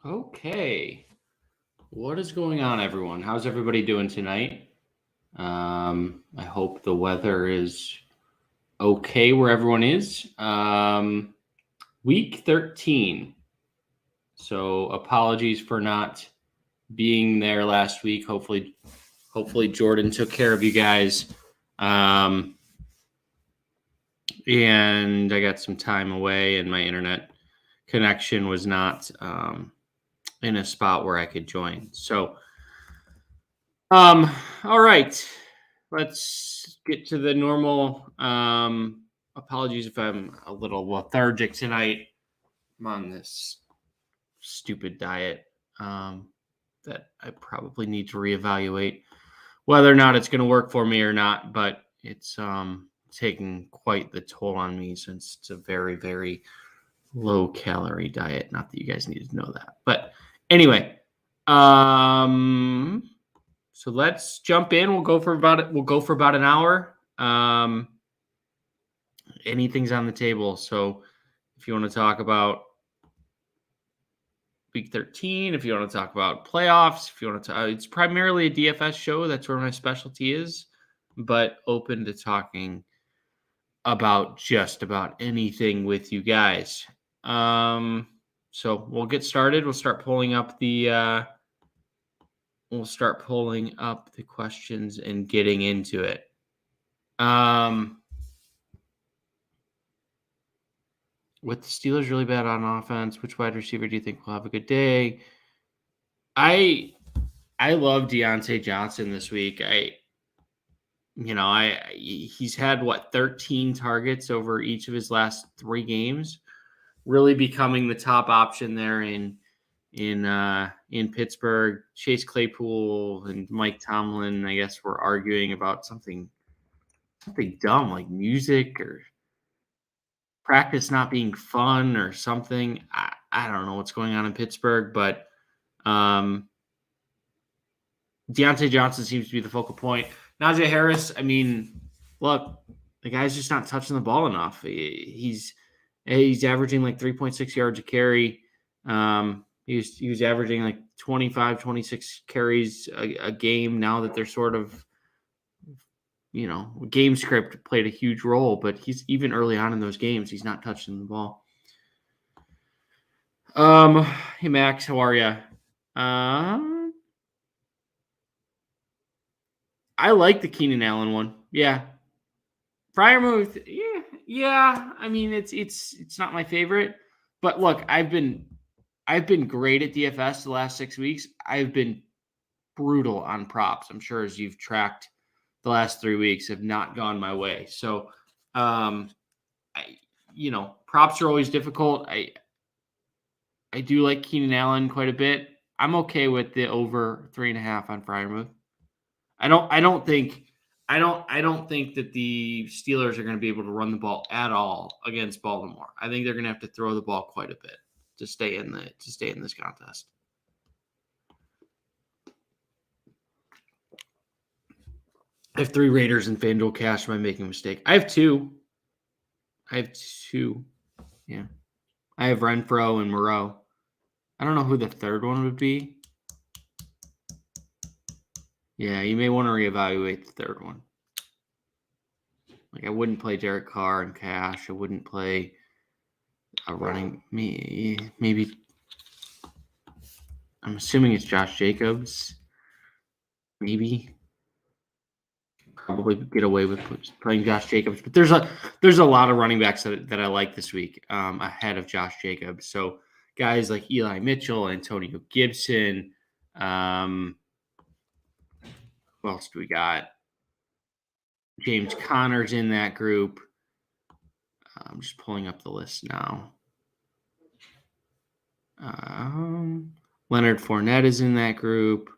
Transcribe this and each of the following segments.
Okay. What is going on, everyone? How's everybody doing tonight? I hope the weather is okay where everyone is. Week 13. So apologies for not being there last week. Hopefully Jordan took care of you guys. And I got some time away and my internet connection was not in a spot where I could join. So, all right, let's get to the normal. Apologies if I'm a little lethargic tonight. I'm on this stupid diet that I probably need to reevaluate whether or not it's going to work for me or not, but it's taking quite the toll on me since it's a very, very low calorie diet. Not that you guys need to know that, but anyway, so let's jump in. We'll go for about an hour. Anything's on the table. So if you want to talk about week 13, if you want to talk about playoffs, if you want to it's primarily a DFS show. That's where my specialty is, but open to talking about just about anything with you guys. So we'll get started. We'll start pulling up the questions and getting into it. With the Steelers really bad on offense, which wide receiver do you think will have a good day? I love Deontay Johnson this week. He's had 13 targets over each of his last 3 games, really becoming the top option there in Pittsburgh. Chase Claypool and Mike Tomlin, I guess, were arguing about something dumb like music or practice not being fun or something. I don't know what's going on in Pittsburgh, but Deontay Johnson seems to be the focal point. Najee Harris, I mean, look, the guy's just not touching the ball enough. He's averaging like 3.6 yards a carry. He was averaging like 25, 26 carries a game. Now that they're sort of, game script played a huge role, but he's even early on in those games, he's not touching the ball. Hey Max, how are you? I like the Keenan Allen one. Yeah. Freiermuth, yeah. I mean, it's not my favorite, but look, I've been great at DFS the last 6 weeks. I've been brutal on props. I'm sure as you've tracked the last 3 weeks have not gone my way. So, props are always difficult. I do like Keenan Allen quite a bit. I'm okay with the over 3.5 on Freiermuth. I don't think that the Steelers are going to be able to run the ball at all against Baltimore. I think they're going to have to throw the ball quite a bit to stay in this contest. I have 3 Raiders in FanDuel cash. Am I making a mistake? I have 2. Yeah. I have Renfro and Moreau. I don't know who the third one would be. Yeah, you may want to reevaluate the third one. Like, I wouldn't play Derek Carr in cash. I wouldn't play a running maybe. I'm assuming it's Josh Jacobs. Maybe. Probably get away with playing Josh Jacobs, but there's a lot of running backs that I like this week ahead of Josh Jacobs. So guys like Eli Mitchell, Antonio Gibson. Who else do we got? James Conner's in that group. I'm just pulling up the list now. Leonard Fournette is in that group.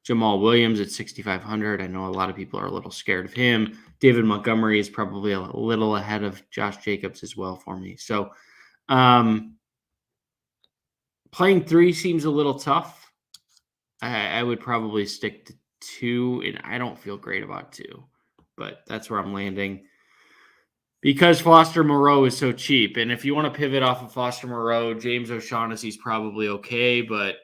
Jamal Williams at 6,500. I know a lot of people are a little scared of him. David Montgomery is probably a little ahead of Josh Jacobs as well for me. So playing 3 seems a little tough. I would probably stick to 2, and I don't feel great about 2, but that's where I'm landing. Because Foster Moreau is so cheap. And if you want to pivot off of Foster Moreau, James O'Shaughnessy's probably okay, but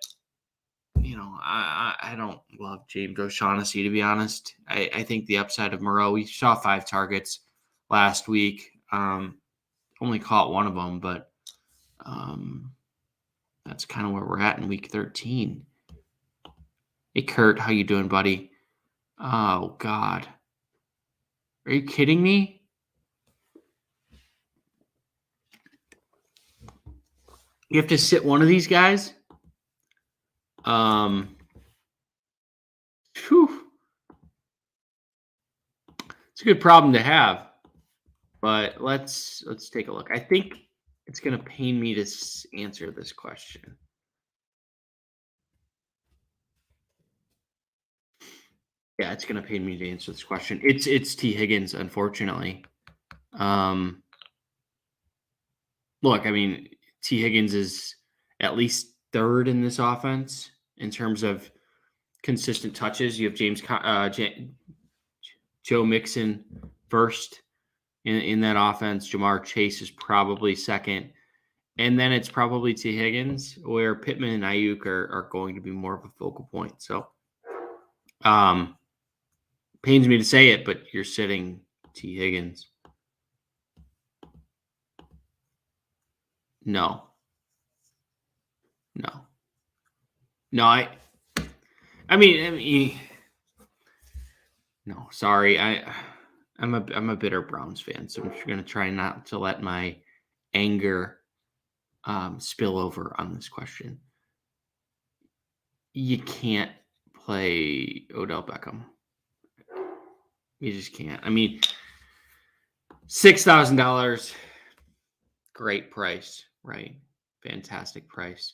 I don't love James O'Shaughnessy, to be honest. I think the upside of Moreau, we saw 5 targets last week. Only caught one of them, but that's kind of where we're at in week 13. Hey, Kurt, how you doing, buddy? Oh, God. Are you kidding me? You have to sit one of these guys? Whew. It's a good problem to have, but let's take a look. I think it's going to pain me to answer this question. Yeah, it's going to pain me to answer this question. It's T. Higgins, unfortunately. Look, I mean, T. Higgins is at least third in this offense in terms of consistent touches. You have Joe Mixon first in that offense. Jamar Chase is probably second. And then it's probably T. Higgins, where Pittman and Ayuk are going to be more of a focal point. So, pains me to say it, but you're sitting T. Higgins. No. I mean, no, sorry. I'm a bitter Browns fan, so I'm going to try not to let my anger spill over on this question. You can't play Odell Beckham. You just can't. I mean, $6,000, great price, right? Fantastic price.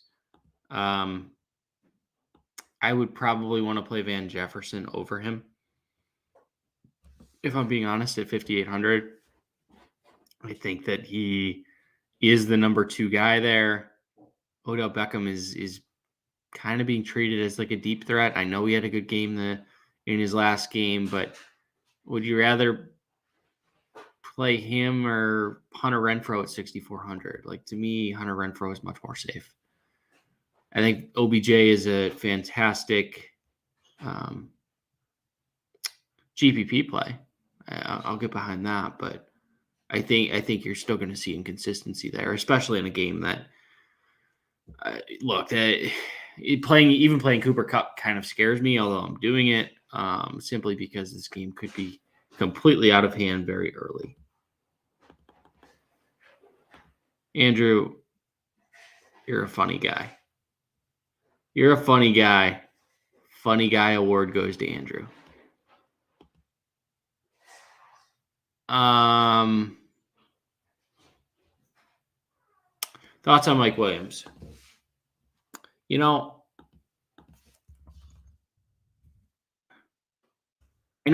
I would probably want to play Van Jefferson over him. If I'm being honest, at 5,800, I think that he is the number 2 guy there. Odell Beckham is kind of being treated as like a deep threat. I know he had a good game in his last game, but would you rather play him or Hunter Renfrow at 6,400? Like, to me, Hunter Renfrow is much more safe. I think OBJ is a fantastic GPP play. I'll get behind that, but I think you're still going to see inconsistency there, especially in a game that playing Cooper Kupp kind of scares me, although I'm doing it simply because this game could be completely out of hand very early. Andrew, you're a funny guy. You're a funny guy. Funny guy award goes to Andrew. Thoughts on Mike Williams? I know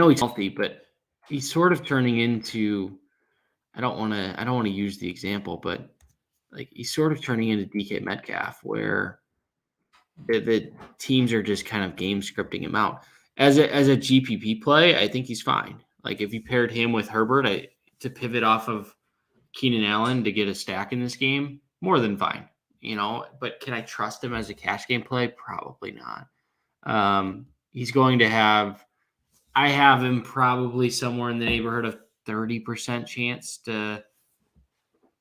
he's healthy, but he's sort of turning into, I don't want to use the example, but like he's sort of turning into DK Metcalf, where the teams are just kind of game scripting him out. As a GPP play, I think he's fine. Like if you paired him with Herbert to pivot off of Keenan Allen to get a stack in this game, more than fine. But can I trust him as a cash game play? Probably not. He's going to have, I have him probably somewhere in the neighborhood of 30% chance to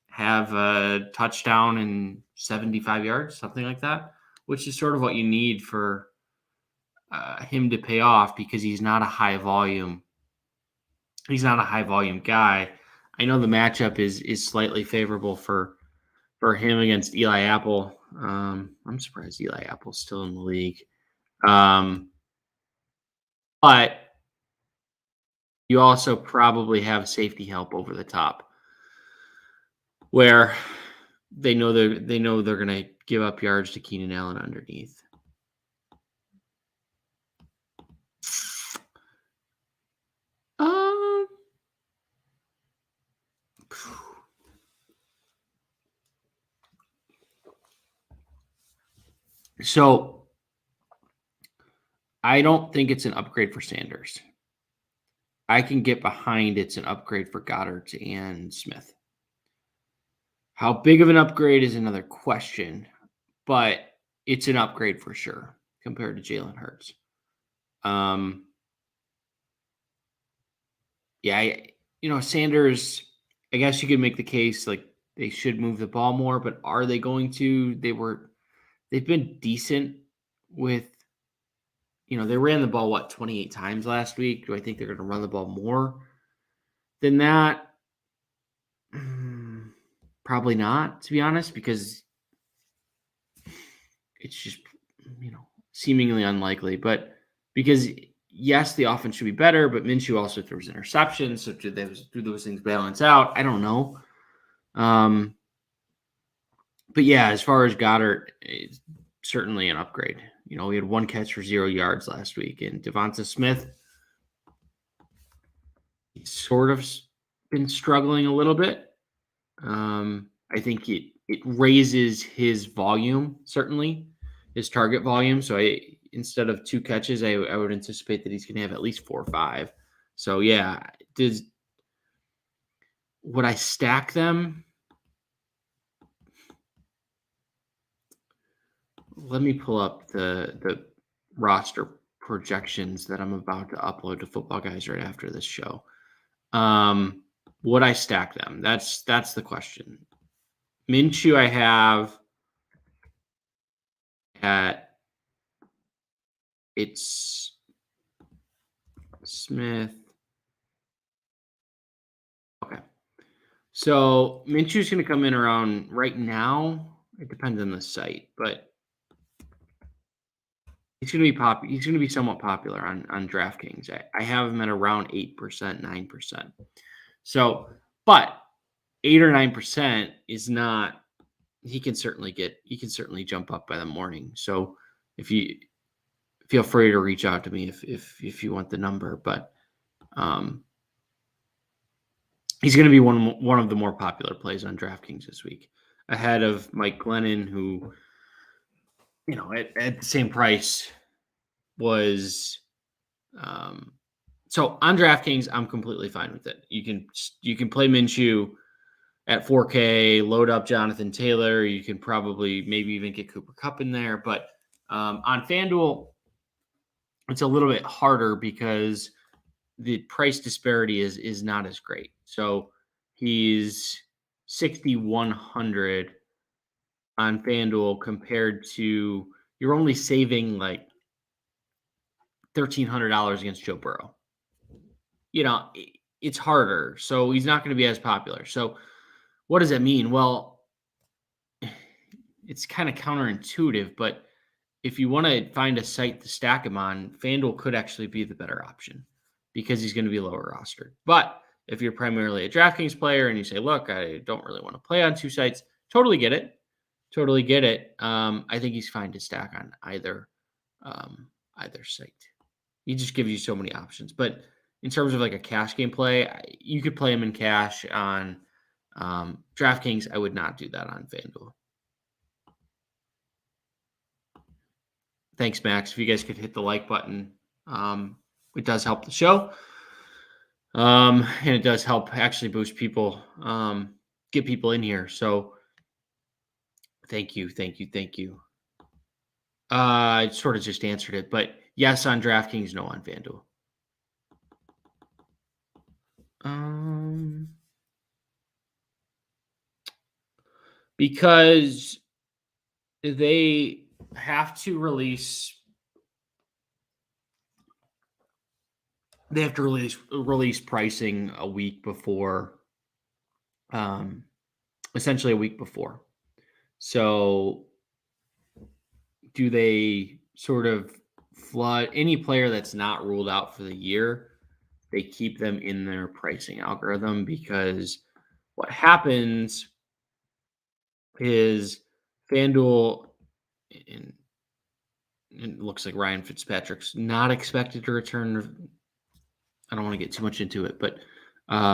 have a touchdown and 75 yards, something like that, which is sort of what you need for him to pay off, because he's not a high volume. He's not a high volume guy. I know the matchup is slightly favorable for him against Eli Apple. I'm surprised Eli Apple's still in the league. But you also probably have safety help over the top, where they know they're going to give up yards to Keenan Allen underneath. So I don't think it's an upgrade for Sanders. I can get behind it's an upgrade for Goddard and Smith. How big of an upgrade is another question, but it's an upgrade for sure compared to Jalen Hurts. Sanders, I guess you could make the case like they should move the ball more, but are they going to? They've been decent with, they ran the ball, 28 times last week. Do I think they're going to run the ball more than that? Probably not, to be honest, because it's just, seemingly unlikely. But because, yes, the offense should be better, but Minshew also throws interceptions. So do those things balance out? I don't know. But yeah, as far as Goddard, it's certainly an upgrade. We had one catch for 0 yards last week, and Devonta Smith, he's sort of been struggling a little bit. I think it raises his volume, certainly his target volume. So instead of 2 catches, I would anticipate that he's going to have at least 4 or 5. So yeah, would I stack them? Let me pull up the roster projections that I'm about to upload to Football Guys right after this show. Would I stack them? That's the question. Minshew I have at it's Smith. Okay. So Minshew's going to come in around right now. It depends on the site, but he's going to be somewhat popular on DraftKings. I have him at around 8%, 9%. So, but 8 or 9% is not. He can certainly jump up by the morning. So, if you feel free to reach out to me if you want the number, but he's going to be one of the more popular plays on DraftKings this week, ahead of Mike Glennon, who, at the same price was. So on DraftKings, I'm completely fine with it. You can play Minshew at 4K, load up Jonathan Taylor. You can probably maybe even get Cooper Kupp in there. But on FanDuel, it's a little bit harder because the price disparity is not as great. So he's 6,100 on FanDuel compared to, you're only saving like $1,300 against Joe Burrow. It's harder. So he's not going to be as popular. So what does that mean? Well, it's kind of counterintuitive, but if you want to find a site to stack him on, FanDuel could actually be the better option because he's going to be lower rostered. But if you're primarily a DraftKings player and you say, look, I don't really want to play on 2 sites, totally get it. I think he's fine to stack on either site. He just gives you so many options. But in terms of like a cash game play, you could play him in cash on DraftKings. I would not do that on FanDuel. Thanks, Max. If you guys could hit the like button, it does help the show. And it does help actually boost people, get people in here. So thank you. I sort of just answered it, but yes on DraftKings, no on FanDuel. Because they have to release pricing a week before, essentially a week before. So do they sort of flood any player that's not ruled out for the year? They keep them in their pricing algorithm, because what happens is FanDuel, and it looks like Ryan Fitzpatrick's not expected to return. I don't want to get too much into it, but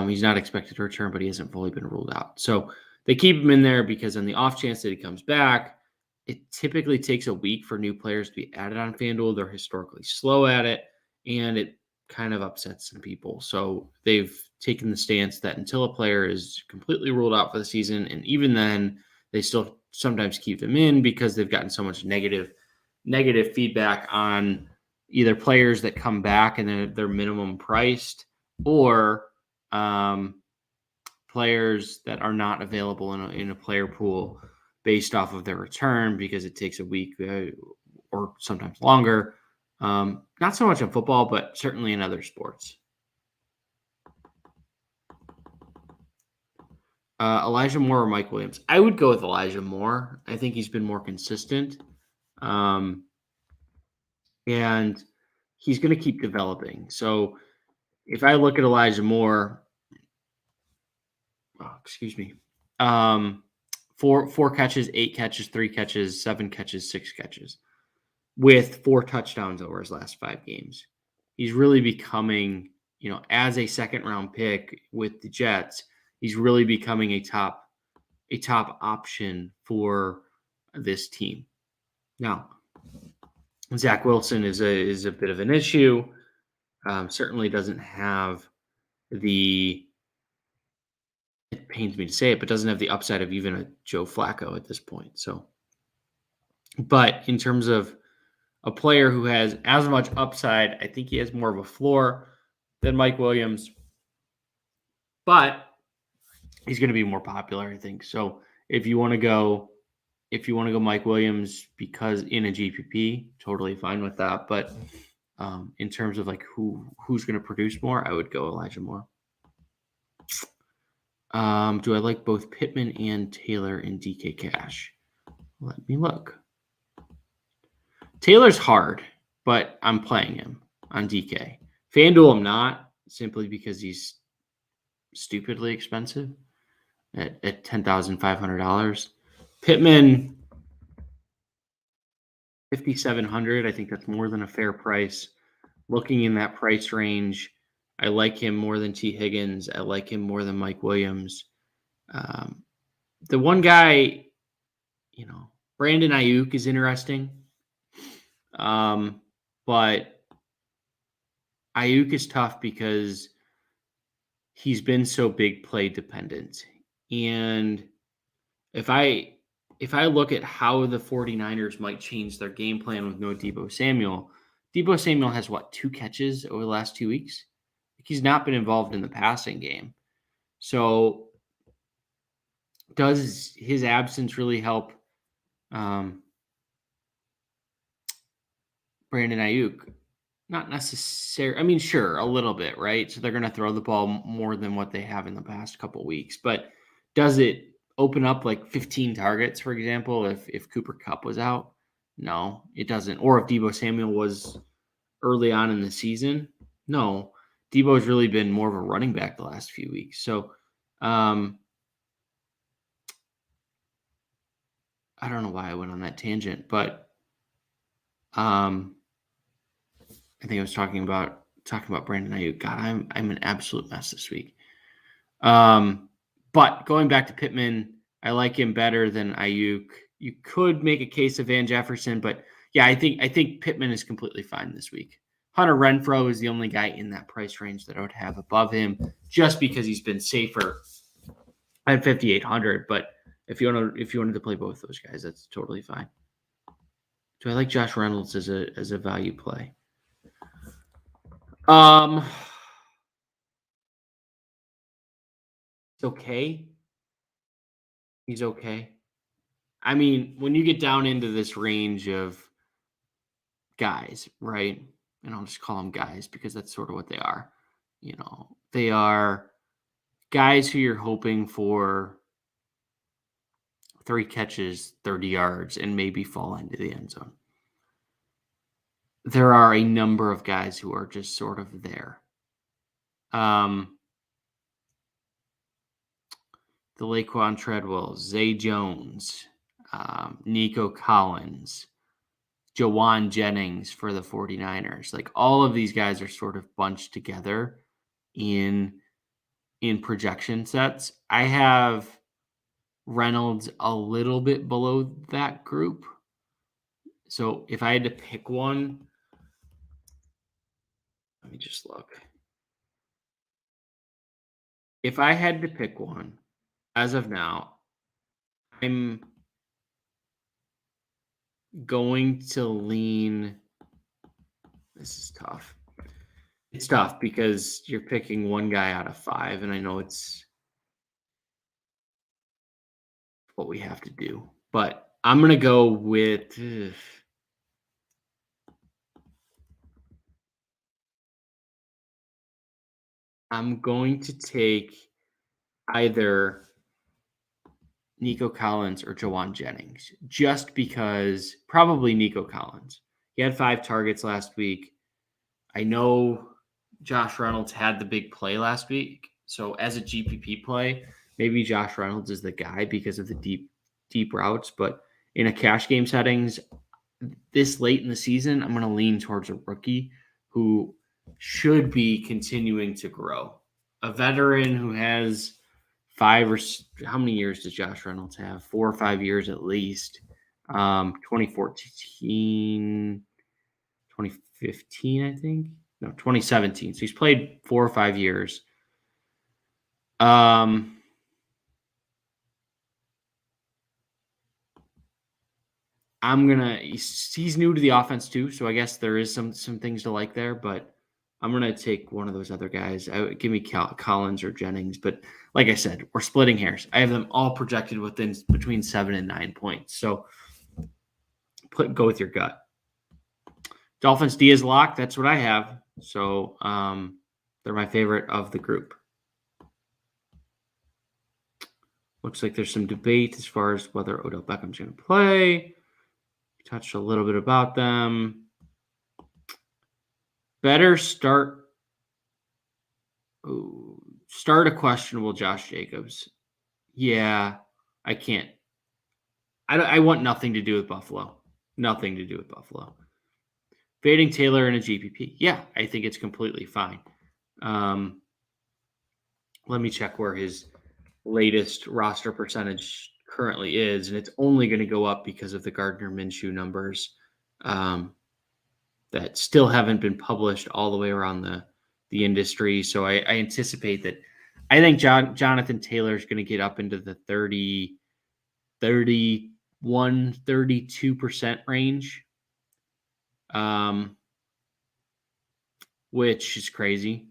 he's not expected to return, but he hasn't fully been ruled out. So they keep him in there because on the off chance that he comes back, it typically takes a week for new players to be added on FanDuel. They're historically slow at it, and it kind of upsets some people. So they've taken the stance that until a player is completely ruled out for the season, and even then, they still sometimes keep them in because they've gotten so much negative feedback on either players that come back and they're minimum priced, or players that are not available in a player pool based off of their return because it takes a week or sometimes longer. Not so much in football, but certainly in other sports. Elijah Moore or Mike Williams? I would go with Elijah Moore. I think he's been more consistent. And he's going to keep developing. So if I look at Elijah Moore, four catches, 8 catches, 3 catches, 7 catches, 6 catches, with 4 touchdowns over his last 5 games. He's really becoming, as a second round pick with the Jets, he's really becoming a top option for this team. Now, Zach Wilson is a bit of an issue. Certainly doesn't have it pains me to say it, but doesn't have the upside of even a Joe Flacco at this point. So, but in terms of a player who has as much upside, I think he has more of a floor than Mike Williams, but he's going to be more popular, I think. So if you want to go Mike Williams because in a GPP, totally fine with that. But in terms of like who's going to produce more, I would go Elijah Moore. Do I like both Pittman and Taylor in DK Cash? Let me look. Taylor's hard, but I'm playing him on DK. FanDuel, I'm not, simply because he's stupidly expensive at $10,500. Pittman, $5,700. I think that's more than a fair price. Looking in that price range, I like him more than T. Higgins. I like him more than Mike Williams. The one guy, Brandon Ayuk is interesting. But Ayuk is tough because he's been so big play dependent. And if I look at how the 49ers might change their game plan with no Deebo Samuel has 2 catches over the last 2 weeks? He's not been involved in the passing game. So does his absence really help Brandon Ayuk? Not necessarily. I mean, sure, a little bit, right? So they're going to throw the ball more than what they have in the past couple of weeks. But does it open up like 15 targets, for example, if Cooper Kupp was out? No, it doesn't. Or if Deebo Samuel was early on in the season? No. Deebo's really been more of a running back the last few weeks. So I don't know why I went on that tangent, but I think I was talking about Brandon Ayuk. God, I'm an absolute mess this week. But going back to Pittman, I like him better than Ayuk. You could make a case of Van Jefferson, but yeah, I think Pittman is completely fine this week. Hunter Renfrow is the only guy in that price range that I would have above him, just because he's been safer at 5,800. But if you wanted to play both those guys, that's totally fine. Do I like Josh Reynolds as a value play? Okay. He's okay. I mean, when you get down into this range of guys, right? And I'll just call them guys because that's sort of what they are. They are guys who you're hoping for 3 catches, 30 yards, and maybe fall into the end zone. There are a number of guys who are just sort of there. The Laquan Treadwell, Zay Jones, Nico Collins, Jawan Jennings for the 49ers. Like, all of these guys are sort of bunched together in projection sets. I have Reynolds a little bit below that group. So if I had to pick one, me just look. If I had to pick one, as of now, I'm going to lean. This is tough. It's tough because you're picking one guy out of 5, and I know it's what we have to do. But I'm going to go with I'm going to take either Nico Collins or Jawan Jennings, just because probably Nico Collins. He had 5 targets last week. I know Josh Reynolds had the big play last week. So as a GPP play, maybe Josh Reynolds is the guy because of the deep routes. But in a cash game settings, this late in the season, I'm going to lean towards a rookie who should be continuing to grow. A veteran who has 5 or how many years does Josh Reynolds have? 4 or 5 years at least. 2014, 2015, I think. No, 2017. So he's played 4 or 5 years. He's new to the offense too, so I guess there is some things to like there, but I'm gonna take one of those other guys. Give me Collins or Jennings, but like I said, we're splitting hairs. I have them all projected between 7 and 9 points. So go with your gut. Dolphins D is locked. That's what I have. So they're my favorite of the group. Looks like there's some debate as far as whether Odell Beckham's going to play. We touched a little bit about them. Better start a questionable Josh Jacobs. Yeah, I can't. I want nothing to do with Buffalo. Nothing to do with Buffalo. Fading Taylor in a GPP. Yeah, I think it's completely fine. Let me check where his latest roster percentage currently is, and it's only going to go up because of the Gardner Minshew numbers that still haven't been published all the way around the industry. So I anticipate that I think Jonathan Taylor is going to get up into the 31, 32% range, which is crazy.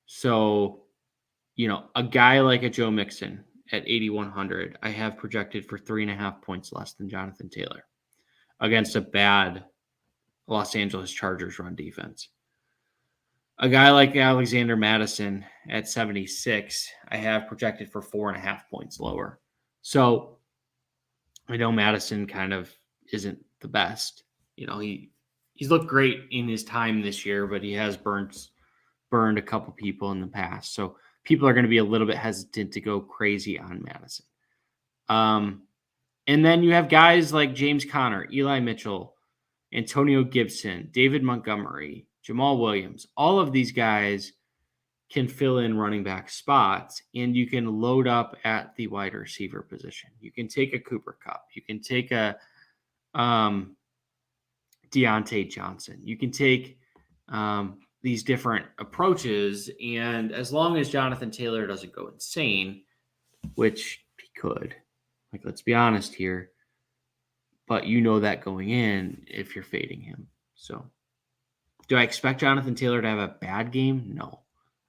So, a guy like a Joe Mixon at 8,100, I have projected for 3.5 points less than Jonathan Taylor against a bad Los Angeles Chargers run defense. A guy like Alexander Mattison at 76, I have projected for 4.5 points lower. So I know Mattison kind of isn't the best. He's looked great in his time this year, but he has burned a couple people in the past. So people are going to be a little bit hesitant to go crazy on Mattison. And then you have guys like James Conner, Eli Mitchell, Antonio Gibson, David Montgomery, Jamal Williams. All of these guys can fill in running back spots, and you can load up at the wide receiver position. You can take a Cooper Kupp. You can take a Deontay Johnson. You can take these different approaches, and as long as Jonathan Taylor doesn't go insane, which he could, let's be honest here, but that going in if you're fading him. So do I expect Jonathan Taylor to have a bad game? No,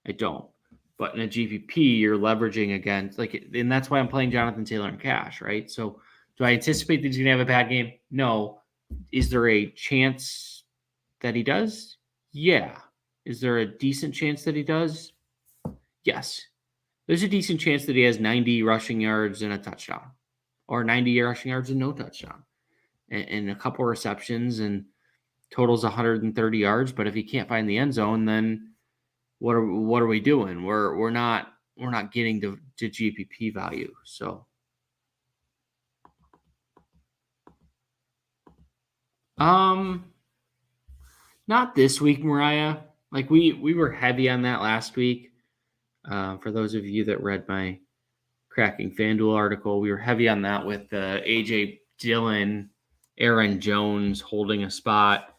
I don't. But in a GPP, you're leveraging against, and that's why I'm playing Jonathan Taylor in cash, right? So do I anticipate that he's going to have a bad game? No. Is there a chance that he does? Yeah. Is there a decent chance that he does? Yes. There's a decent chance that he has 90 rushing yards and a touchdown, or 90 rushing yards and no touchdown, and a couple receptions, and totals 130 yards. But if he can't find the end zone, then what are we doing? We're not getting to GPP value. So not this week, Mariah. We were heavy on that last week. For those of you that read my Cracking FanDuel article, we were heavy on that with AJ Dillon, Aaron Jones holding a spot.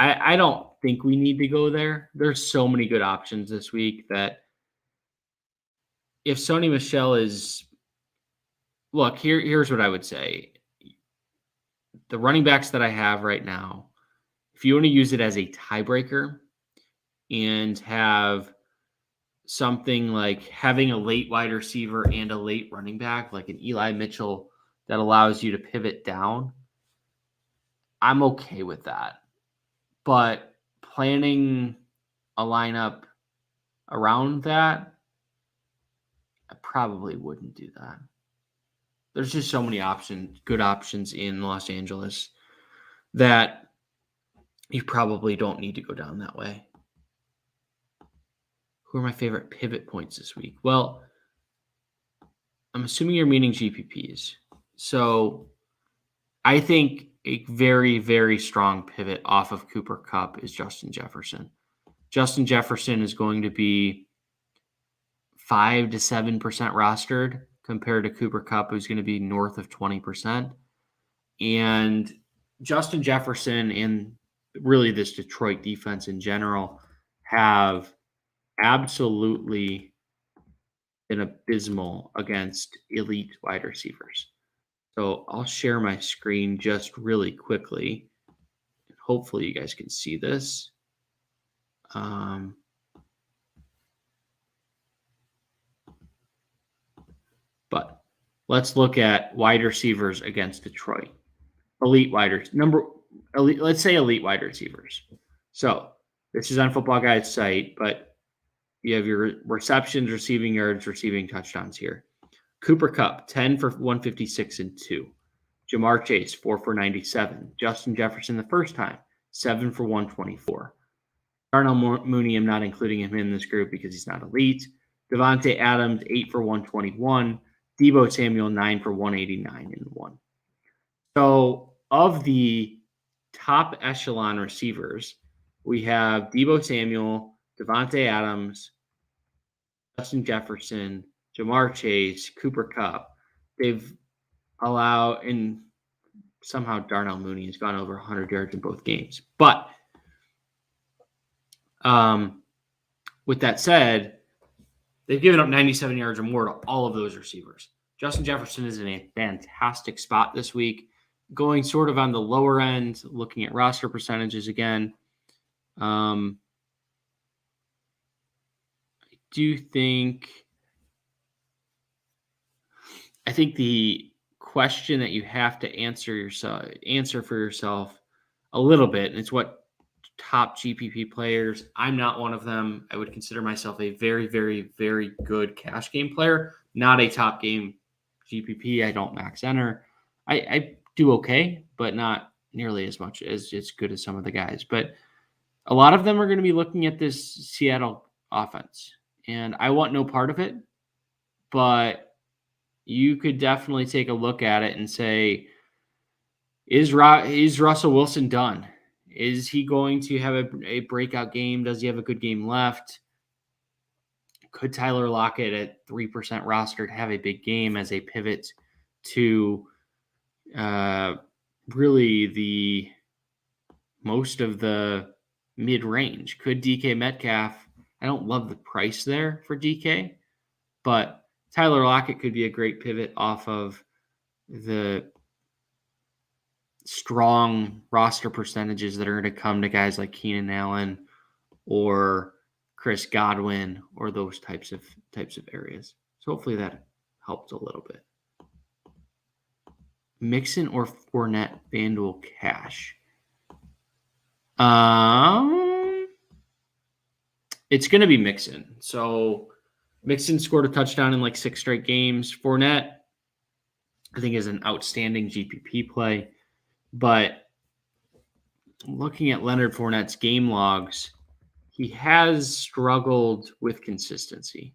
I don't think we need to go there. There's so many good options this week that if Sony Michel is look, here's what I would say. The running backs that I have right now, if you want to use it as a tiebreaker and have something like having a late wide receiver and a late running back, like an Eli Mitchell that allows you to pivot down, I'm okay with that. But planning a lineup around that, I probably wouldn't do that. There's just so many good options in Los Angeles that you probably don't need to go down that way. Who are my favorite pivot points this week? Well, I'm assuming you're meaning GPPs. So I think a very, very strong pivot off of Cooper Kupp is Justin Jefferson. Justin Jefferson is going to be 5 to 7% rostered compared to Cooper Kupp, who's going to be north of 20%. And Justin Jefferson and really this Detroit defense in general have absolutely been abysmal against elite wide receivers. So I'll share my screen just really quickly. Hopefully you guys can see this. But let's look at wide receivers against Detroit. Elite wide receivers. So this is on Football Guys site, but you have your receptions, receiving yards, receiving touchdowns here. Cooper Kupp, 10 for 156 and 2. Jamar Chase, 4 for 97. Justin Jefferson the first time, 7 for 124. Darnell Mooney, I'm not including him in this group because he's not elite. Devontae Adams, 8 for 121. Deebo Samuel, 9 for 189 and 1. So of the top echelon receivers, we have Deebo Samuel, Devontae Adams, Justin Jefferson, Jamar Chase, Cooper Kupp. They've allowed, and somehow Darnell Mooney has gone over 100 yards in both games. But with that said, they've given up 97 yards or more to all of those receivers. Justin Jefferson is in a fantastic spot this week, going sort of on the lower end, looking at roster percentages again. I think the question that you have to answer for yourself a little bit, and it's what top GPP players. I'm not one of them. I would consider myself a very, very, very good cash game player, not a top game GPP. I don't max enter. I do okay, but not nearly as much as good as some of the guys. But a lot of them are going to be looking at this Seattle offense, and I want no part of it. But you could definitely take a look at it and say, is Russell Wilson done? Is he going to have a breakout game? Does he have a good game left? Could Tyler Lockett at 3% rostered have a big game as a pivot to really the most of the mid-range? Could DK Metcalf? I don't love the price there for DK, but Tyler Lockett could be a great pivot off of the strong roster percentages that are going to come to guys like Keenan Allen or Chris Godwin or those types of areas. So hopefully that helped a little bit. Mixon or Fournette FanDuel cash? It's going to be Mixon. So Mixon scored a touchdown in like 6 straight games. Fournette, I think, is an outstanding GPP play. But looking at Leonard Fournette's game logs, he has struggled with consistency.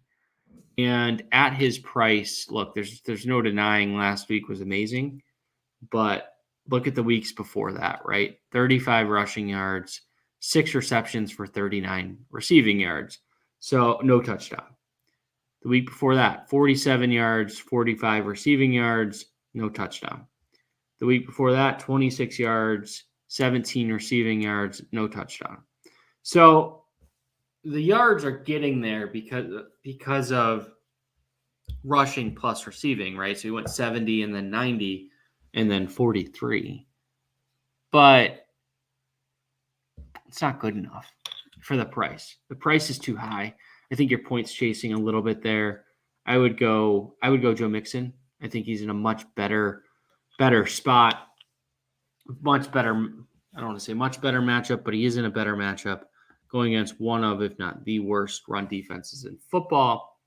And at his price, look, there's no denying last week was amazing. But look at the weeks before that, right? 35 rushing yards, 6 receptions for 39 receiving yards. So no touchdown. The week before that, 47 yards, 45 receiving yards, no touchdown. The week before that, 26 yards, 17 receiving yards, no touchdown. So the yards are getting there because of rushing plus receiving, right? So he went 70 and then 90 and then 43. But it's not good enough for the price. The price is too high. I think your points chasing a little bit there. I would go Joe Mixon. I think he's in a much better spot. Much better. I don't want to say much better matchup, but he is in a better matchup going against one of, if not the worst run defenses in football.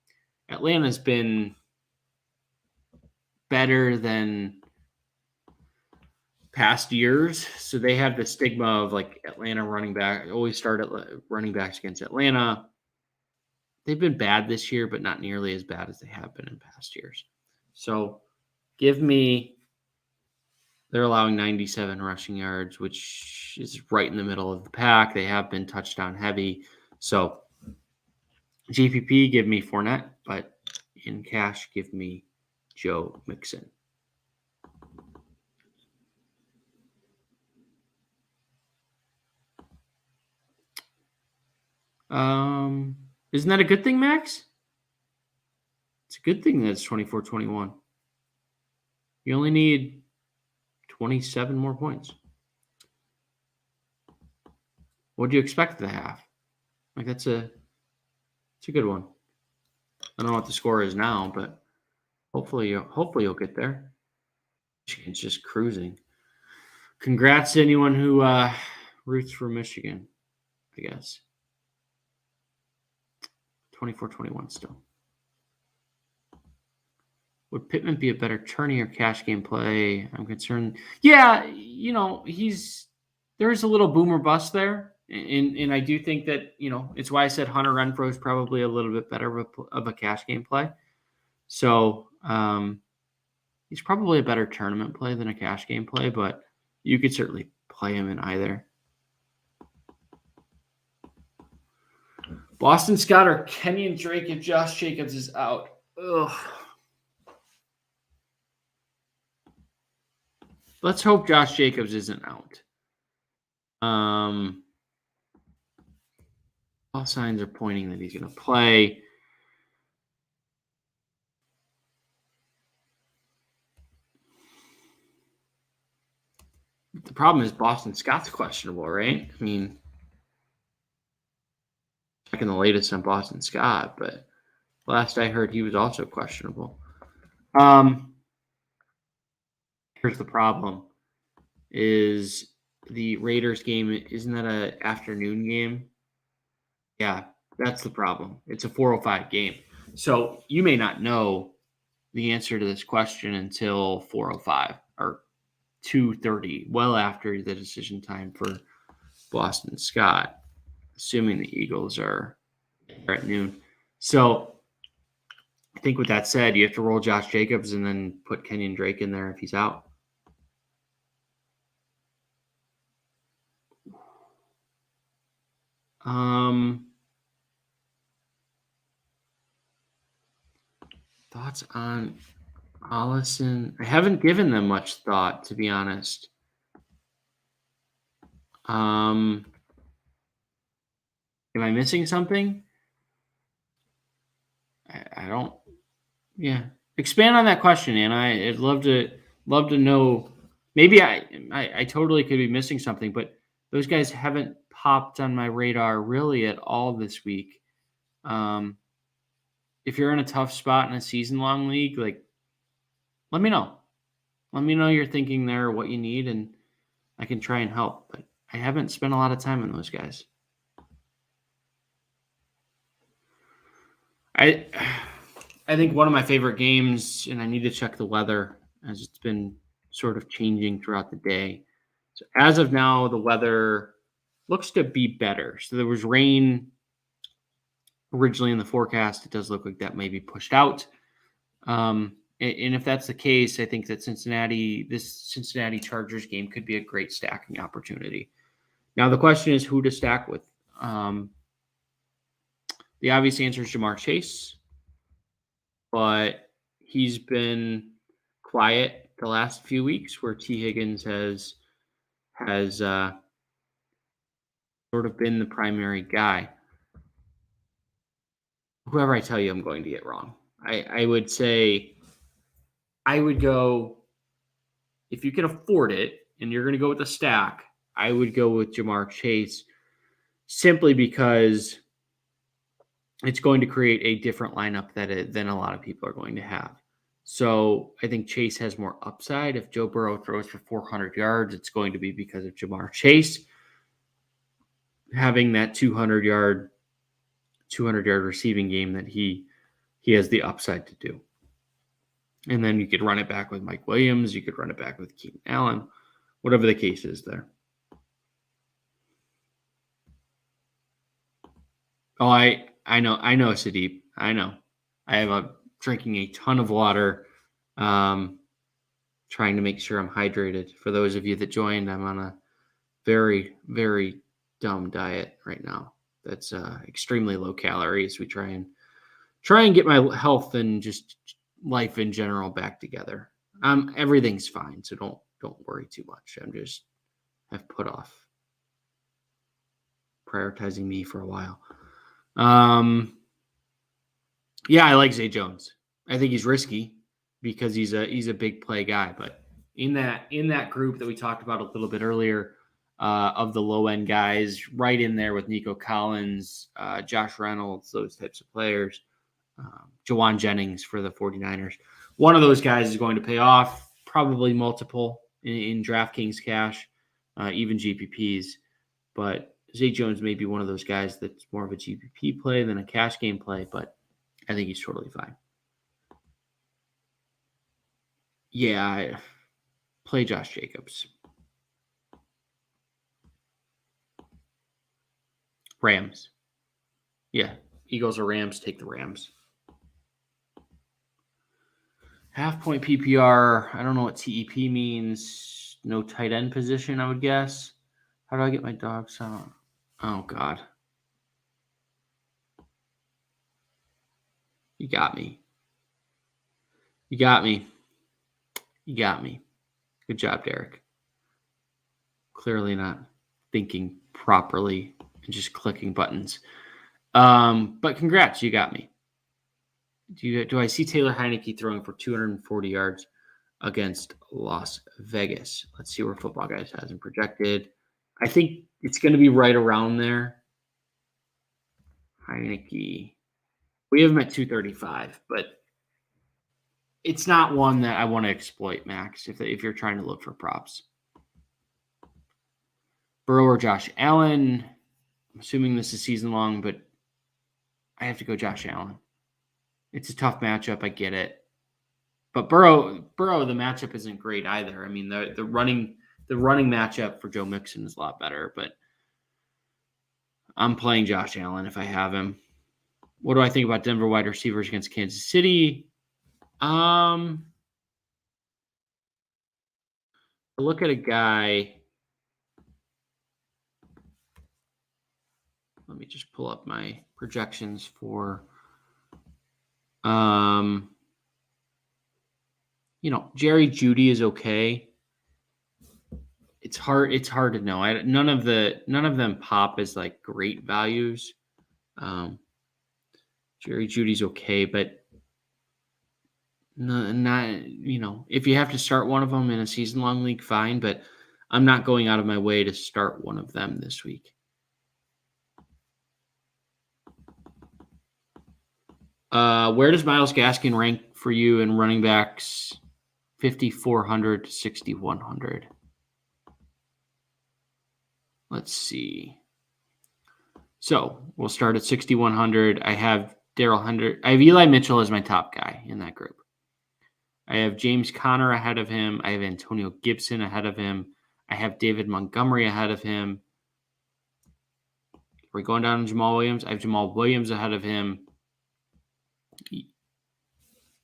Atlanta's been better than past years. So they have the stigma of like Atlanta running back, always start at running backs against Atlanta. They've been bad this year, but not nearly as bad as they have been in past years. So they're allowing 97 rushing yards, which is right in the middle of the pack. They have been touchdown heavy. So GPP, give me Fournette, but in cash, give me Joe Mixon. Isn't that a good thing, Max? It's a good thing that it's 24-21. You only need 27 more points. What do you expect at the half? Like it's a good one. I don't know what the score is now, but hopefully you'll get there. Michigan's just cruising. Congrats to anyone who roots for Michigan, I guess. 24-21 still. Would Pittman be a better tourney or cash game play? I'm concerned. Yeah, there's a little boomer bust there. And I do think that, it's why I said Hunter Renfrow is probably a little bit better of a cash game play. So he's probably a better tournament play than a cash game play, but you could certainly play him in either. Boston Scott or Kenyon Drake if Josh Jacobs is out. Ugh. Let's hope Josh Jacobs isn't out. All signs are pointing that he's going to play. The problem is Boston Scott's questionable, right? I mean, checking the latest on Boston Scott, but last I heard he was also questionable. Here's the problem: is the Raiders game, isn't that an afternoon game? Yeah, that's the problem. It's a 4:05 game. So you may not know the answer to this question until 4:05 or 2:30, well after the decision time for Boston Scott, assuming the Eagles are at noon. So I think with that said, you have to roll Josh Jacobs and then put Kenyon Drake in there if he's out. Thoughts on Allison? I haven't given them much thought, to be honest. Am I missing something? I don't. Yeah, expand on that question, Anna. I'd love to know. Maybe I totally could be missing something, but those guys haven't popped on my radar really at all this week. If you're in a tough spot in a season-long league, like, let me know. Let me know your thinking there, what you need, and I can try and help. But I haven't spent a lot of time on those guys. I think one of my favorite games, and I need to check the weather as it's been sort of changing throughout the day. So as of now, the weather looks to be better. So there was rain originally in the forecast. It does look like that may be pushed out. And if that's the case, I think that this Cincinnati Chargers game could be a great stacking opportunity. Now, the question is who to stack with. The obvious answer is Jamar Chase, but he's been quiet the last few weeks where T. Higgins has has sort of been the primary guy. Whoever I tell you I'm going to get wrong. I would say I would go, if you can afford it and you're going to go with a stack, I would go with Jamar Chase simply because it's going to create a different lineup than a lot of people are going to have. So I think Chase has more upside. If Joe Burrow throws for 400 yards, it's going to be because of Jamar Chase having that 200-yard receiving game that he has the upside to do. And then you could run it back with Mike Williams. You could run it back with Keenan Allen, whatever the case is there. Oh, I know, Sadeep. I know. I am drinking a ton of water, trying to make sure I'm hydrated. For those of you that joined, I'm on a very, very dumb diet right now. That's extremely low calories. We try and get my health and just life in general back together. Everything's fine, so don't worry too much. I've put off prioritizing me for a while. Yeah, I like Zay Jones. I think he's risky because he's a big play guy, but in that group that we talked about a little bit earlier, of the low end guys, right in there with Nico Collins, Josh Reynolds, those types of players, Jawan Jennings for the 49ers. One of those guys is going to pay off, probably multiple in DraftKings cash, even GPPs, but Zay Jones may be one of those guys that's more of a GPP play than a cash game play, but I think he's totally fine. Yeah, I play Josh Jacobs. Rams. Yeah, Eagles or Rams, take the Rams. Half point PPR. I don't know what TEP means. No tight end position, I would guess. How do I get my dogs on? Oh, God. You got me. You got me. You got me. Good job, Derek. Clearly not thinking properly and just clicking buttons. But congrats, you got me. Do I see Taylor Heineke throwing for 240 yards against Las Vegas? Let's see where Football Guys has him projected. I think it's going to be right around there. Heineke. We have him at 235, but it's not one that I want to exploit, Max, if you're trying to look for props. Burrow or Josh Allen. I'm assuming this is season long, but I have to go Josh Allen. It's a tough matchup. I get it. But Burrow, the matchup isn't great either. I mean, the running matchup for Joe Mixon is a lot better, but I'm playing Josh Allen if I have him. What do I think about Denver wide receivers against Kansas City? Look at a guy. Let me just pull up my projections for Jerry Jeudy is okay. It's hard to know. None of them pop as like great values. Jerry Jeudy's okay, but not if you have to start one of them in a season-long league, fine, but I'm not going out of my way to start one of them this week. Where does Myles Gaskin rank for you in running backs 5,400 to 6,100? Let's see. So we'll start at 6,100. I have I have Eli Mitchell as my top guy in that group. I have James Conner ahead of him. I have Antonio Gibson ahead of him. I have David Montgomery ahead of him. We're going down to Jamal Williams. I have Jamal Williams ahead of him.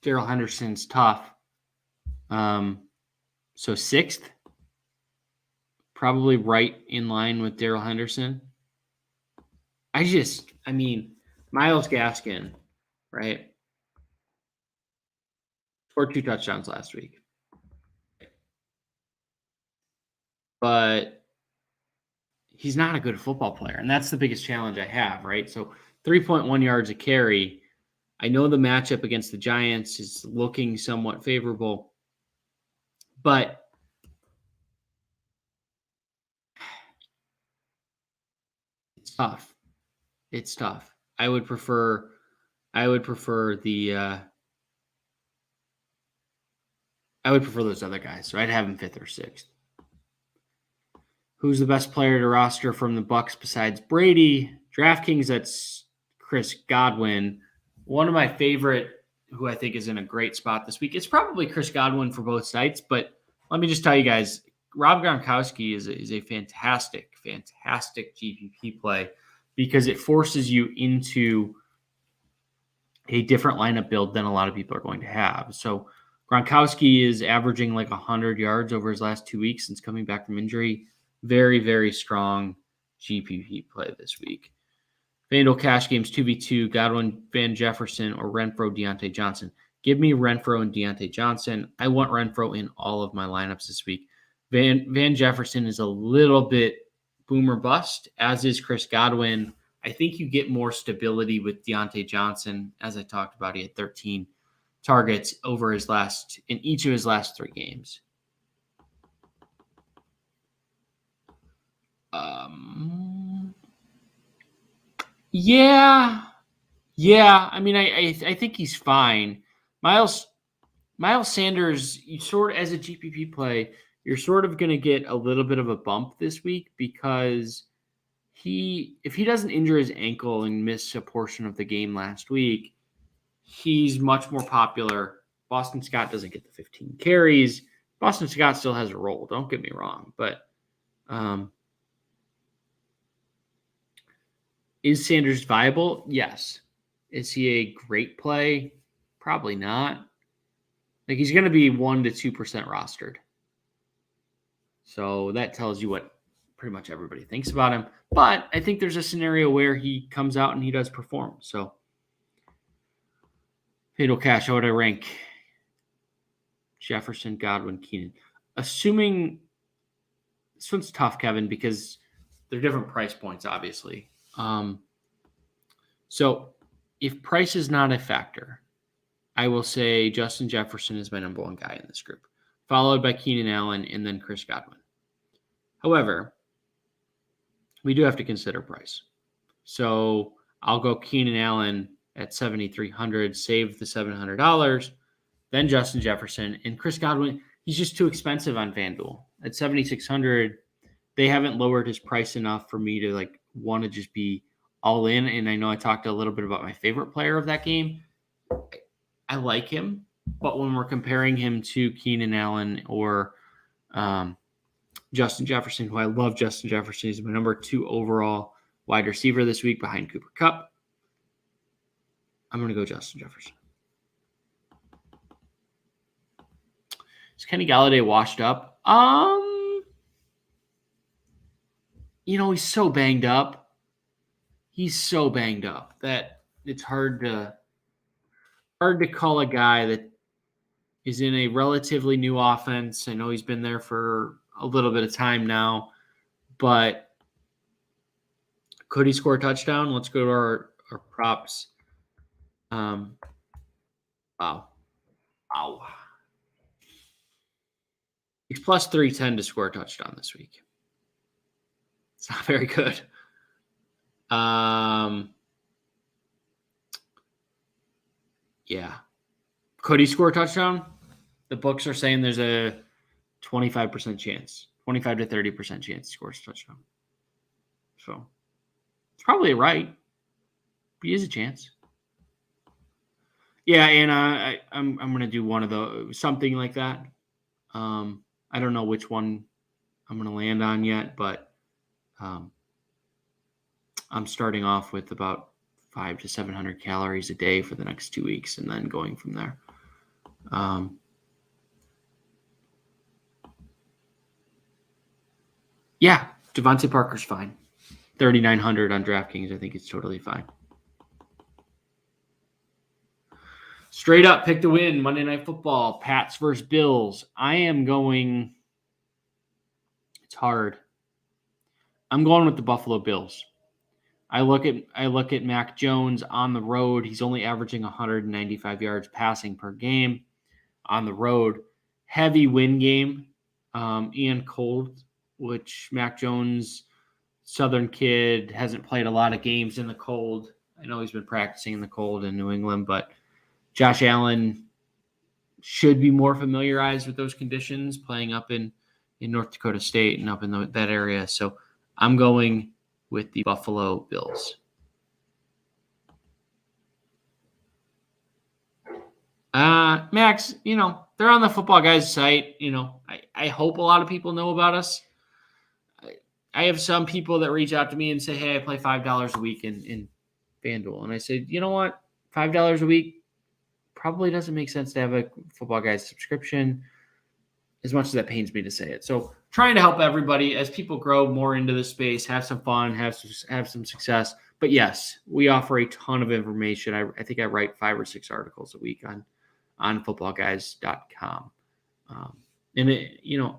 Darrell Henderson's tough. So sixth, probably right in line with Darrell Henderson. Myles Gaskin, right? Scored 2 touchdowns last week. But he's not a good football player. And that's the biggest challenge I have, right? So 3.1 yards a carry. I know the matchup against the Giants is looking somewhat favorable, but it's tough. It's tough. I would prefer those other guys. So I'd have him 5th or 6th. Who's the best player to roster from the Bucs besides Brady? DraftKings, that's Chris Godwin. One of my favorite, who I think is in a great spot this week. It's probably Chris Godwin for both sites, but let me just tell you guys, Rob Gronkowski is a fantastic, fantastic GPP play because it forces you into a different lineup build than a lot of people are going to have. So Gronkowski is averaging like 100 yards over his last 2 weeks since coming back from injury. Very, very strong GPP play this week. FanDuel cash games 2v2, Godwin, Van Jefferson, or Renfrow, Deontay Johnson. Give me Renfrow and Deontay Johnson. I want Renfrow in all of my lineups this week. Van Jefferson is a little bit boomer bust, as is Chris Godwin. I think you get more stability with Deontay Johnson. As I talked about, he had 13 targets in each of his last 3 games. Yeah. I mean, I think he's fine. Miles Sanders, you as a GPP play, you're sort of going to get a little bit of a bump this week because if he doesn't injure his ankle and miss a portion of the game last week, he's much more popular. Boston Scott doesn't get the 15 carries. Boston Scott still has a role. Don't get me wrong, but is Sanders viable? Yes. Is he a great play? Probably not. Like he's going to be 1 to 2% rostered. So that tells you what pretty much everybody thinks about him. But I think there's a scenario where he comes out and he does perform. So FanDuel cash, how would I rank Jefferson, Godwin, Keenan? Assuming this one's tough, Kevin, because they're different price points, obviously. So if price is not a factor, I will say Justin Jefferson is my number 1 guy in this group, followed by Keenan Allen and then Chris Godwin. However, we do have to consider price. So I'll go Keenan Allen at 7,300, save the $700, then Justin Jefferson and Chris Godwin. He's just too expensive on FanDuel at 7,600. They haven't lowered his price enough for me to want to just be all in. And I know I talked a little bit about my favorite player of that game. I like him, but when we're comparing him to Keenan Allen or Justin Jefferson, who I love Justin Jefferson, he's my number 2 overall wide receiver this week behind Cooper Kupp. I'm going to go Justin Jefferson. Is Kenny Galladay washed up? He's so banged up. That it's hard to call a guy that is in a relatively new offense. I know he's been there for a little bit of time now, but could he score a touchdown? Let's go to our props. Wow. He's plus 310 to score a touchdown this week. It's not very good. Yeah. Could he score a touchdown? The books are saying there's a 25% chance, 25 to 30% chance he scores a touchdown. So it's probably right. But he has a chance. Yeah, and I'm going to do one of those, something like that. I don't know which one I'm going to land on yet, but I'm starting off with about 500 to 700 calories a day for the next 2 weeks and then going from there. Yeah, Devontae Parker's fine. 3,900 on DraftKings. I think it's totally fine. Straight up, pick the win. Monday Night Football, Pats versus Bills. I am going. It's hard. I'm going with the Buffalo Bills. I look at Mac Jones on the road. He's only averaging 195 yards passing per game on the road. Heavy win game, and cold, which Mac Jones, Southern kid, hasn't played a lot of games in the cold. I know he's been practicing in the cold in New England, but Josh Allen should be more familiarized with those conditions playing up in North Dakota State and up in that area. So I'm going with the Buffalo Bills. Max, they're on the Football Guys site. I hope a lot of people know about us. I have some people that reach out to me and say, hey, I play $5 a week in FanDuel. And I said, you know what? $5 a week probably doesn't make sense to have a Football Guys subscription, as much as that pains me to say it. So trying to help everybody as people grow more into the space, have some fun, have some success. But yes, we offer a ton of information. I think I write 5 or 6 articles a week on footballguys.com. And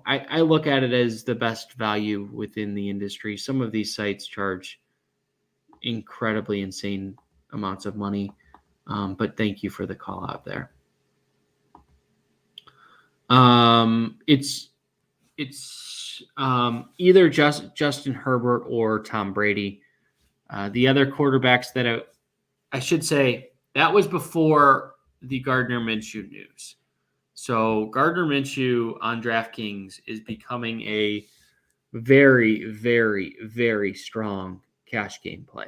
I look at it as the best value within the industry. Some of these sites charge incredibly insane amounts of money. But thank you for the call out there. It's either Justin Herbert or Tom Brady. The other quarterbacks that I should say, that was before the Gardner Minshew news. So Gardner Minshew on DraftKings is becoming a very, very, very strong cash game play.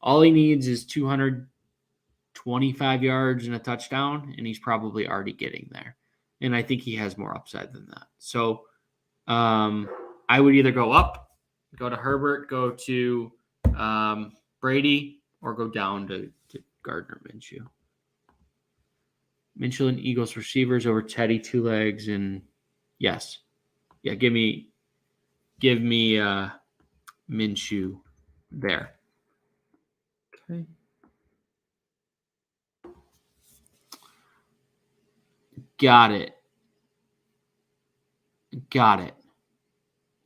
All he needs is 225 yards and a touchdown, and he's probably already getting there. And I think he has more upside than that. So I would either go up, go to Herbert, go to Brady, or go down to Gardner Minshew. Minshew and Eagles receivers over Teddy two legs, and yes, yeah, give me Minshew there. Okay. Got it.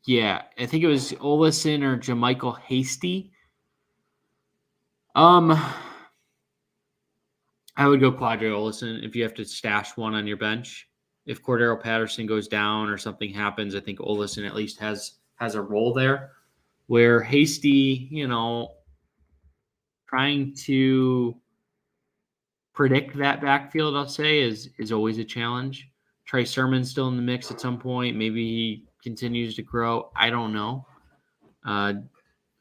Yeah, I think it was Olesen or JaMychal Hasty. I would go Quadre Olesen if you have to stash one on your bench. If Cordero Patterson goes down or something happens, I think Olesen at least has a role there. Where Hasty, trying to predict that backfield, I'll say, is always a challenge. Trey Sermon's still in the mix at some point. Maybe he continues to grow. I don't know.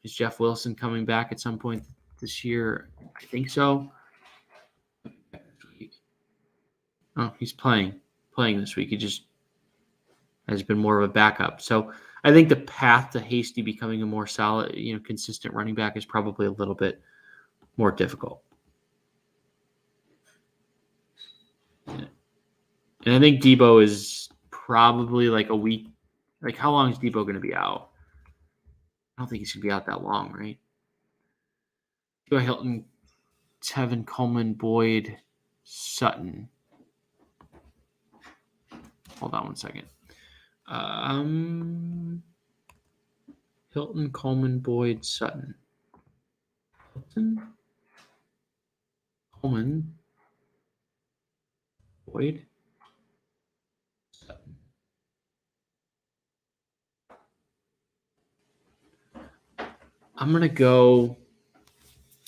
Is Jeff Wilson coming back at some point this year? I think so. Oh, he's playing this week. He just has been more of a backup. So I think the path to Hasty becoming a more solid, consistent running back is probably a little bit more difficult. And I think Debo is probably like a week. Like, how long is Debo going to be out? I don't think he's going to be out that long, right? Joe Hilton, Tevin Coleman, Boyd, Sutton. Hold on one second. Hilton, Coleman, Boyd, Sutton. Hilton, Coleman, Boyd, Sutton. I'm going to go.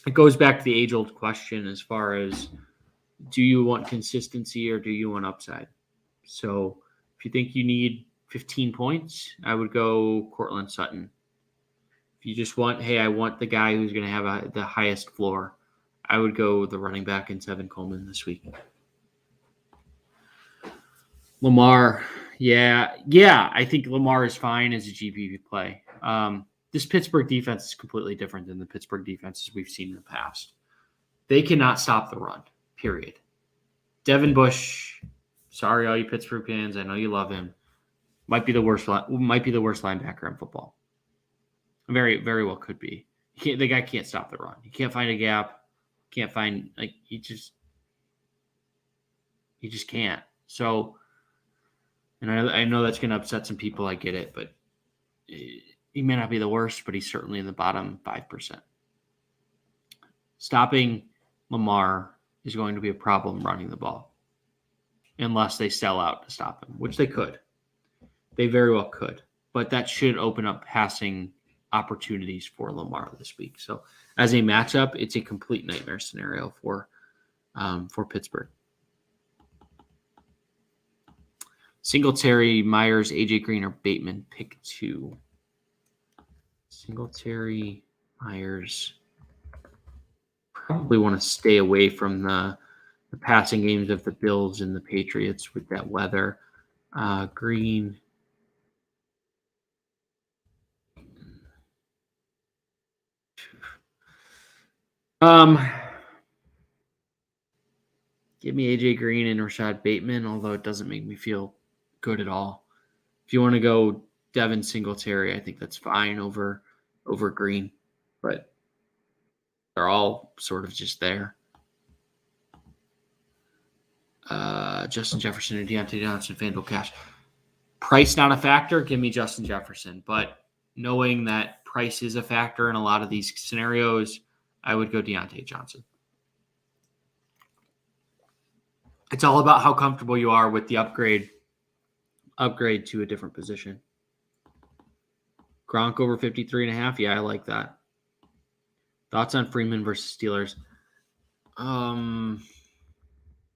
It goes back to the age-old question as far as, do you want consistency or do you want upside? So if you think you need 15 points, I would go Cortland Sutton. If you just want, hey, I want the guy who's going to have the highest floor, I would go the running back in Tevin Coleman this week. Lamar, yeah, I think Lamar is fine as a GPP play. This Pittsburgh defense is completely different than the Pittsburgh defenses we've seen in the past. They cannot stop the run, period. Devin Bush, sorry, all you Pittsburgh fans, I know you love him, might be the worst linebacker in football. Very, very well could be. The guy can't stop the run. He can't find a gap. Can't find, he just can't. So, and I know that's going to upset some people. I get it, but he may not be the worst, but he's certainly in the bottom 5%. Stopping Lamar is going to be a problem running the ball unless they sell out to stop him, which they could. They very well could. But that should open up passing opportunities for Lamar this week. So as a matchup, it's a complete nightmare scenario for Pittsburgh. Singletary, Myers, AJ Green, or Bateman, pick 2. Singletary, Myers. Probably want to stay away from the passing games of the Bills and the Patriots with that weather. Green. Give me AJ Green and Rashad Bateman, although it doesn't make me feel good at all. If you want to go Devin Singletary, I think that's fine over Green, but they're all sort of just there. Justin Jefferson and Deontay Johnson, FanDuel Cash. Price not a factor, give me Justin Jefferson. But knowing that price is a factor in a lot of these scenarios, I would go Deontay Johnson. It's all about how comfortable you are with the upgrade to a different position. Gronk over 53.5. Yeah, I like that. Thoughts on Freeman versus Steelers?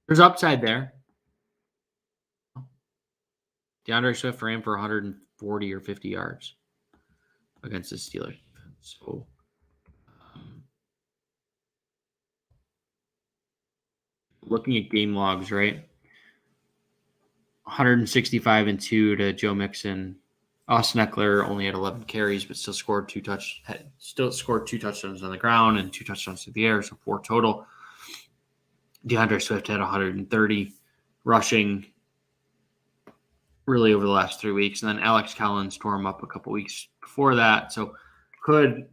There's upside there. DeAndre Swift ran for 140 or 50 yards against the Steelers. So, looking at game logs, right? 165-2 to Joe Mixon. Austin Eckler only had 11 carries, but still scored 2 touchdowns on the ground and 2 touchdowns through the air, so 4 total. DeAndre Swift had 130 rushing really over the last 3 weeks. And then Alex Collins tore him up a couple weeks before that. So could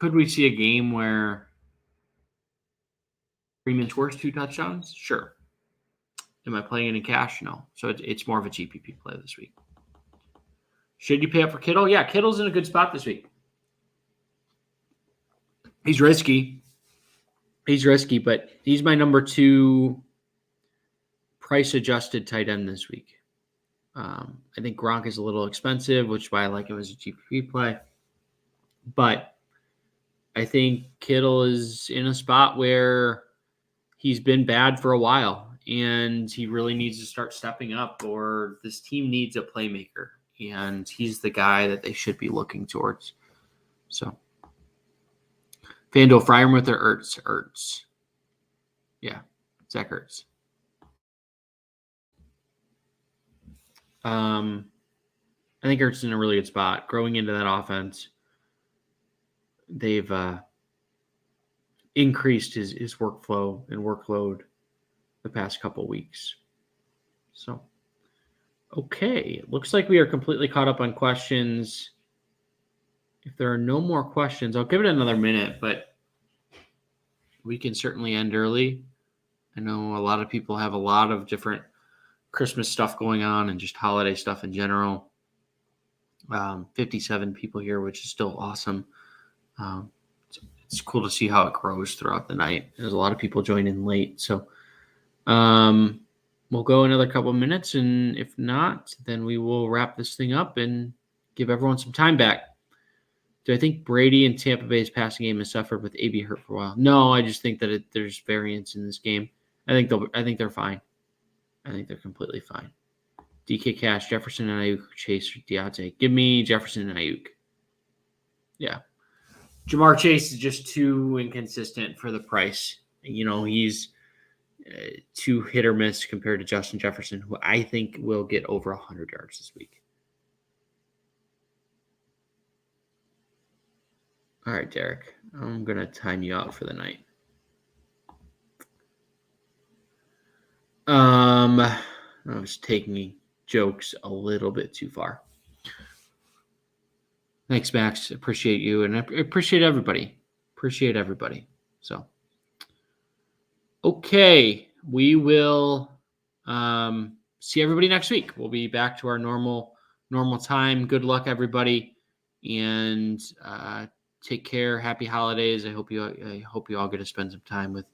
we see a game where Freeman scores 2 touchdowns? Sure. Am I playing it in cash? No. So it's more of a GPP play this week. Should you pay up for Kittle? Yeah, Kittle's in a good spot this week. He's risky, but he's my number 2 price-adjusted tight end this week. I think Gronk is a little expensive, which is why I like him as a GPP play. But I think Kittle is in a spot where he's been bad for a while, and he really needs to start stepping up, or this team needs a playmaker, and he's the guy that they should be looking towards. So, FanDuel, Freiermuth or Ertz? Yeah, Zach Ertz. I think Ertz is in a really good spot. Growing into that offense, they've increased his workflow and workload the past couple weeks. So, okay. Looks like we are completely caught up on questions. If there are no more questions, I'll give it another minute, but we can certainly end early. I know a lot of people have a lot of different Christmas stuff going on and just holiday stuff in general. 57 people here, which is still awesome. It's cool to see how it grows throughout the night. There's a lot of people joining late. So we'll go another couple of minutes, and if not, then we will wrap this thing up and give everyone some time back. Do I think Brady and Tampa Bay's passing game has suffered with AB hurt for a while? No, I just think that there's variance in this game. I think they're fine. I think they're completely fine. DK Cash, Jefferson and Ayuk, Chase, Deontay. Give me Jefferson and Ayuk. Yeah. Jamar Chase is just too inconsistent for the price. You know, he's too hit or miss compared to Justin Jefferson, who I think will get over 100 yards this week. All right, Derek. I'm going to time you out for the night. I was taking jokes a little bit too far. Thanks, Max. Appreciate you, and I appreciate everybody. So, okay, we will see everybody next week. We'll be back to our normal time. Good luck, everybody. and take care. Happy holidays. I hope you all get to spend some time with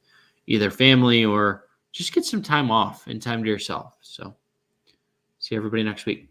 either family or just get some time off and time to yourself. So see everybody next week.